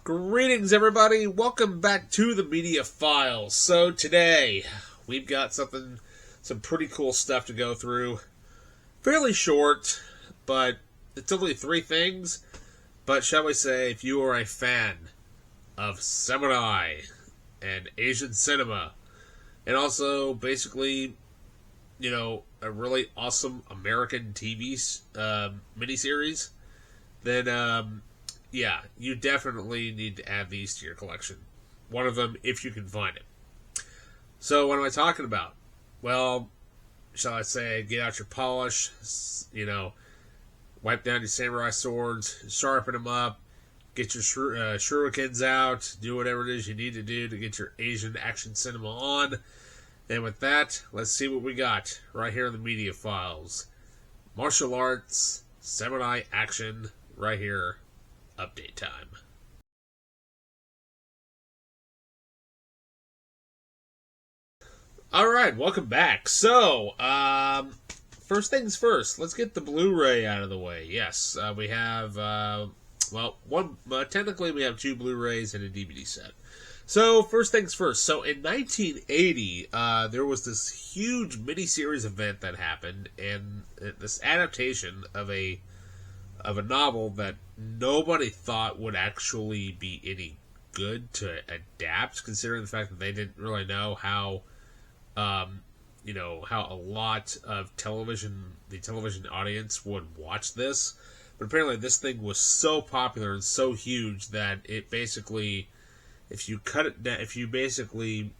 Greetings, everybody. Welcome back to the Media Files. So today, we've got some pretty cool stuff to go through. Fairly short, but it's only 3 things. But shall we say, if you are a fan of samurai and Asian cinema, and also basically, a really awesome American TV miniseries, then, yeah, you definitely need to add these to your collection. One of them, if you can find it. So, what am I talking about? Well, shall I say, get out your polish, wipe down your samurai swords, sharpen them up, get your shurikens out, do whatever it is you need to do to get your Asian action cinema on. And with that, let's see what we got right here in the Media Files. Martial arts, samurai action, right here. Update time. Alright, welcome back. So, first things first, let's get the Blu-ray out of the way. Yes, we have, technically we have 2 Blu-rays and a DVD set. So, first things first. So, in 1980, there was this huge miniseries event that happened, and this adaptation of a novel that nobody thought would actually be any good to adapt, considering the fact that they didn't really know how a lot of the television audience would watch this. But apparently this thing was so popular and so huge that it basically, if you basically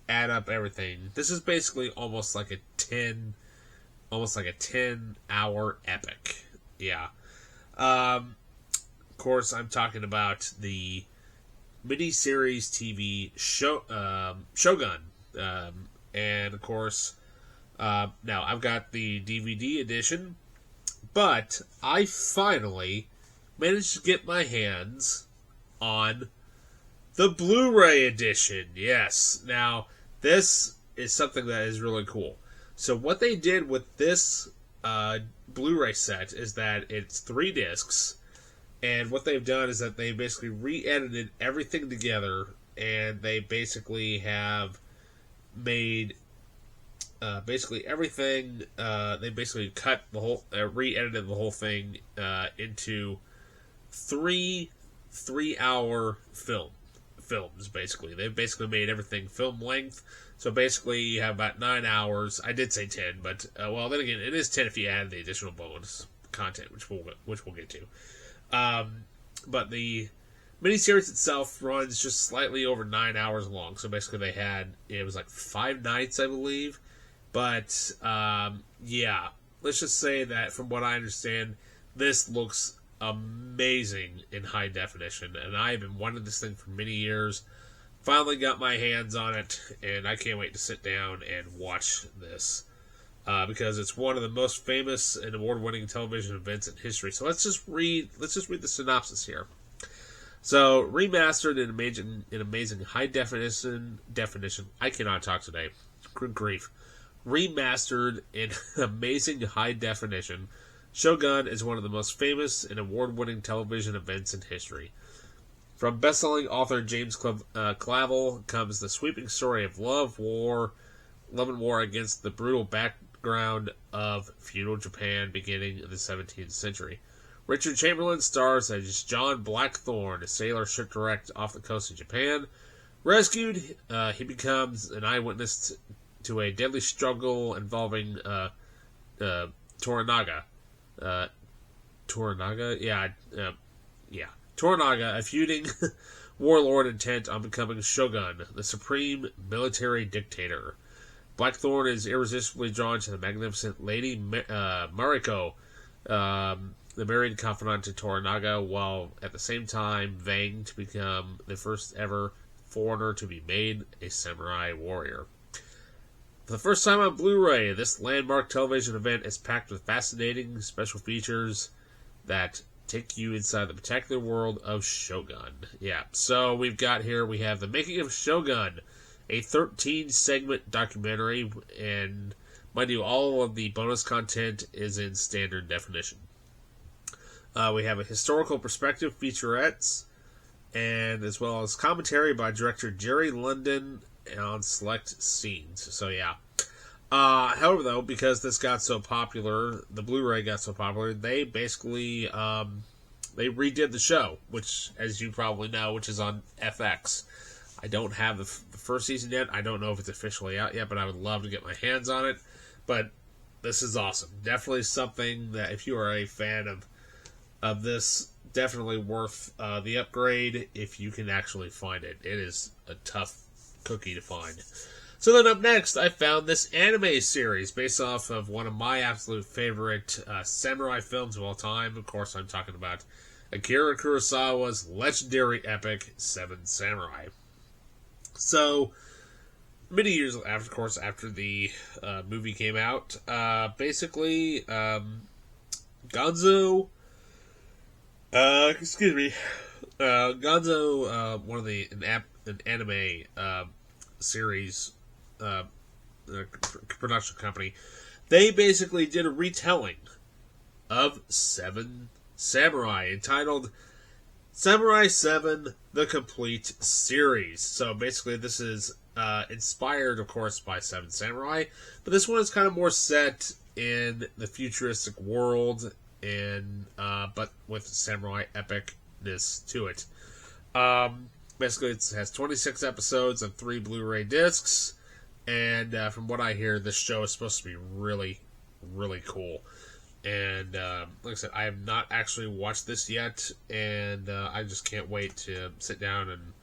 add up everything, this is basically almost like a 10-hour epic. Yeah. Of course, I'm talking about the miniseries TV Shogun. And, of course, now I've got the DVD edition, but I finally managed to get my hands on the Blu-ray edition. Yes. Now, this is something that is really cool. So what they did with this Blu-ray set is that it's 3 discs, and what they've done is that they basically re-edited everything together, and they basically have made basically everything. They basically cut the whole, re-edited the whole thing into 3 3-hour films. Basically, they've basically made everything film length. So basically, you have about 9 hours. I did say 10, but then again, it is 10 if you add the additional bonus content, which we'll get to. But the miniseries itself runs just slightly over 9 hours long. So basically, it was like 5 nights, I believe. But yeah, let's just say that from what I understand, this looks amazing in high definition, and I've been wanting this thing for many years. Finally got my hands on it, and I can't wait to sit down and watch this because it's one of the most famous and award-winning television events in history. So let's just read the synopsis here. So, remastered in amazing high definition. I cannot talk today. Good grief. Remastered in amazing high definition, Shogun is one of the most famous and award-winning television events in history. From best-selling author James Clavell comes the sweeping story of love and war against the brutal background of feudal Japan beginning in the 17th century. Richard Chamberlain stars as John Blackthorne, a sailor shipwrecked off the coast of Japan. Rescued, he becomes an eyewitness to a deadly struggle involving Toranaga. Toranaga, a feuding warlord intent on becoming shogun, the supreme military dictator. Blackthorne is irresistibly drawn to the magnificent Lady Mariko, the married confidant to Toranaga, while at the same time vying to become the first ever foreigner to be made a samurai warrior. For the first time on Blu-ray, this landmark television event is packed with fascinating special features that take you inside the spectacular world of Shogun. Yeah, so we have the making of Shogun, a 13-segment documentary, and mind you, all of the bonus content is in standard definition. We have a historical perspective featurettes, and as well as commentary by director Jerry London on select scenes. So yeah. However, though, because this got so popular, the Blu-ray got so popular, they basically they redid the show, which, as you probably know, which is on FX. I don't have the first season yet. I don't know if it's officially out yet, but I would love to get my hands on it. But this is awesome. Definitely something that, if you are a fan of this, definitely worth the upgrade if you can actually find it. It is a tough cookie to find. So then up next, I found this anime series based off of one of my absolute favorite samurai films of all time. Of course, I'm talking about Akira Kurosawa's legendary epic, Seven Samurai. So, many years after the movie came out, basically, Gonzo, one of an anime series production company, they basically did a retelling of Seven Samurai entitled Samurai 7, The Complete Series. So basically this is inspired, of course, by Seven Samurai, but this one is kind of more set in the futuristic world, and but with samurai epicness to it. Basically, it has 26 episodes and 3 Blu-ray discs, and from what I hear, this show is supposed to be really, really cool. And like I said, I have not actually watched this yet, and I just can't wait to sit down and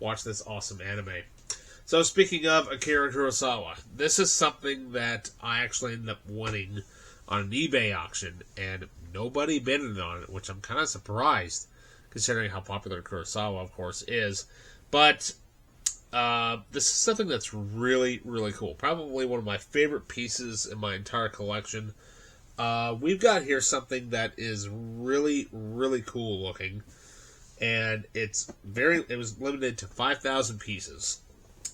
watch this awesome anime. So speaking of Akira Kurosawa, this is something that I actually ended up winning on an eBay auction, and nobody bidded on it, which I'm kind of surprised, considering how popular Kurosawa, of course, is. But this is something that's really, really cool. Probably one of my favorite pieces in my entire collection. We've got here something that is really, really cool looking, and it was limited to 5,000 pieces.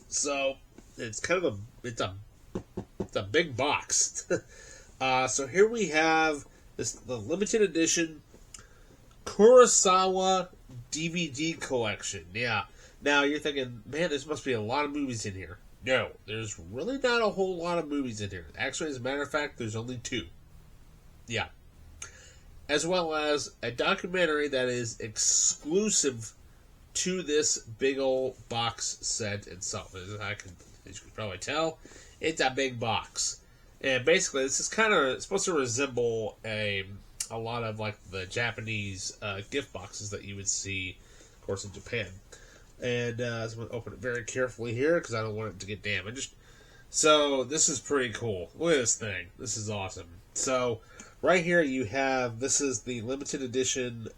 So it's kind of a big box. So here we have the limited edition Kurosawa DVD collection. Yeah. Now you're thinking, man, there must be a lot of movies in here. No, there's really not a whole lot of movies in here. Actually, as a matter of fact, there's only 2. Yeah. As well as a documentary that is exclusive to this big old box set itself. As you can probably tell, it's a big box. And basically, this is kind of supposed to resemble a lot of like the Japanese gift boxes that you would see, of course, in Japan. And so I'm going to open it very carefully here because I don't want it to get damaged. So this is pretty cool. Look at this thing. This is awesome. So right here you have, this is the limited edition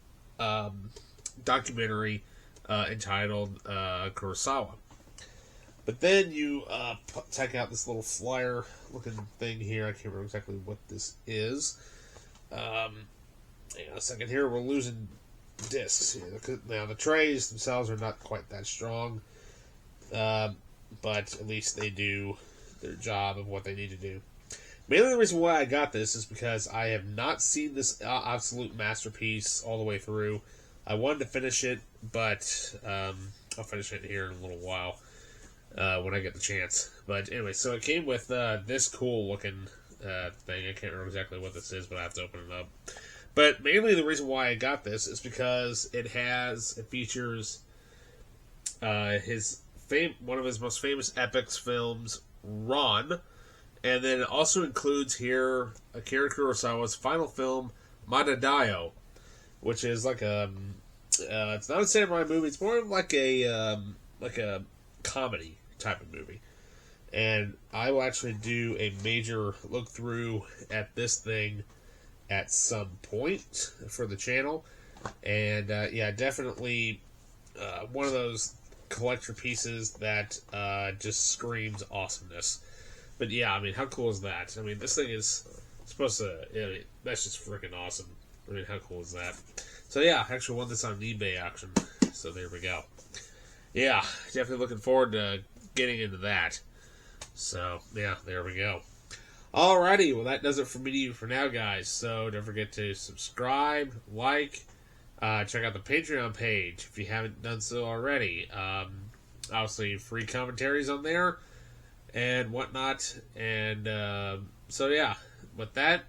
documentary entitled Kurosawa. But then you check out this little flyer looking thing here. I can't remember exactly what this is. Hang on a second here. We're losing discs here. Now the trays themselves are not quite that strong, but at least they do their job of what they need to do. Mainly the reason why I got this is because I have not seen this absolute masterpiece all the way through. I wanted to finish it, but I'll finish it here in a little while when I get the chance. But anyway, so it came with this cool looking thing. I can't remember exactly what this is, but I have to open it up. But mainly the reason why I got this is because it features one of his most famous epics films, Ron, and then it also includes here Akira Kurosawa's final film, Madadayo, which is like it's not a samurai movie. It's more of like a comedy type of movie. And I will actually do a major look through at this thing at some point for the channel. And yeah, definitely one of those collector pieces that just screams awesomeness. But yeah, I mean, how cool is that? I mean, this thing is supposed to, that's just freaking awesome. I mean, how cool is that? So yeah, I actually won this on an eBay auction. So there we go. Yeah, definitely looking forward to getting into that. So yeah, there we go. Alrighty, well that does it for me for now, guys. So don't forget to subscribe, like, Check out the Patreon page if you haven't done so already. Obviously, free commentaries on there and whatnot. And so, yeah, with that,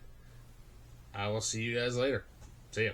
I will see you guys later. See ya.